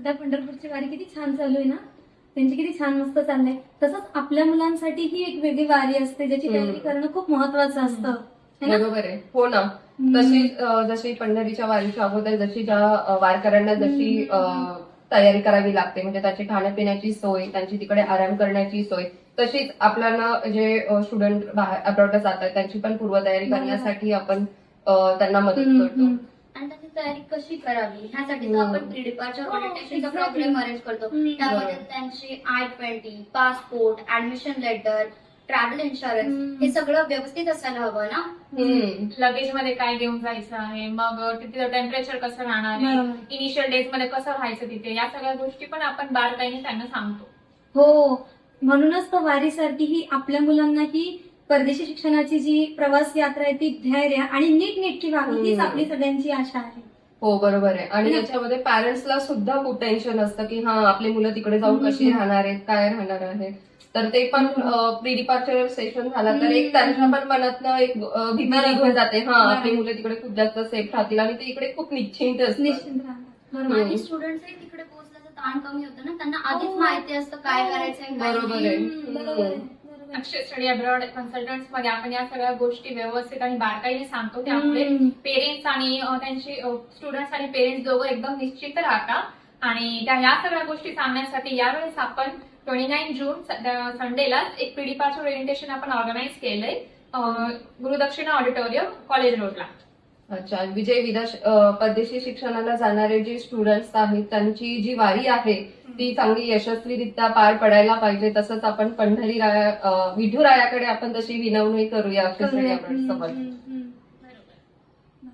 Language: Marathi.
सध्या पंढरपूरची वारी किती छान चालू आहे ना, त्यांची किती छान मस्त चाललंय. तसंच आपल्या मुलांसाठी ही एक वेगळी वारी असते ज्याची तयारी करणं खूप महत्वाचं असतं. है ना? बरोबर आहे. हो ना. तशी जशी पंढरीच्या वारीच्या अगोदर जशी ज्या वारकऱ्यांना जशी तयारी करावी लागते, म्हणजे त्याची खाण्यापिण्याची सोय, त्यांची तिकडे आराम करण्याची सोय, तशीच आपल्याला जे स्टुडंट अब्रॉडला जातात त्यांची पण पूर्वतयारी करण्यासाठी आपण त्यांना मदत करतो. आणि त्याची तयारी कशी करावी ह्यासाठी आपण प्री डिपार्चर ओरिएंटेशनचा प्रोग्राम अरेंज करतो. त्यामध्ये त्यांची I-20, passport, admission letter, travel insurance हे सगळं व्यवस्थित असायला हवं ना. लगेज मध्ये काय घेऊन जायचं आहे, मग तिथे टेम्परेचर कसं राहणार आहे, इनिशियल डेज मध्ये कसं राहायचं तिथे, या सगळ्या गोष्टी पण आपण बारकाईने त्यांना सांगतो. हो, म्हणूनच तर वारीसारखी ही आपल्या मुलांना ही परदेशी शिक्षणाची जी प्रवास यात्रा आहे ती धैर्य आणि नीटनेटकी व्हावी हीच आपली सगळ्यांची आशा आहे. हो बरोबर आहे. आणि याच्यामध्ये पॅरेंट्सला सुद्धा खूप टेन्शन असतं की हा आपली मुलं तिकडे जाऊन कशी राहणार आहेत, काय राहणार आहेत. तर ते पण प्री डिपार्चर सेशन झाला तर एक त्यांच्या पण मनातनं एक भीती निघून जाते. हा आपली मुलं तिकडे खूप जास्त सेफ राहतील आणि ते इकडे खूप निश्चिंत असतात. निश्चिंत राहणार. आणि स्टुडंट्सही तिकडे पोहोचल्याचं ताण कमी होतं ना, त्यांना आधीच माहिती असतं काय करायचंय काय बरोबर नाही. आहे. अक्षय स्टडी अब्रॉड कन्सल्टंट्स मध्ये आपण या सगळ्या गोष्टी व्यवस्थित आणि बारकाईने सांगतो. त्यामुळे पेरेंट्स आणि त्यांचे स्टुडंट्स आणि पेरेंट्स दोघं एकदम निश्चित राहतात. आणि या सगळ्या गोष्टी सांगण्यासाठी यावेळेस आपण 29 जून संडेला एक प्री डिपार्चर ओरिएंटेशन आपण ऑर्गनाईज केलंय गुरुदक्षिणा ऑडिटोरियम कॉलेज रोडला. अच्छा. विजय परदेशी शिक्षणाला जाणारे जे स्टुडंट्स आहेत त्यांची जी वारी आहे ती चांगली यशस्वीरित्या पार पडायला पाहिजे. तसंच आपण विठुरायाकडे आपण तशी विनवणी करूया सोबत.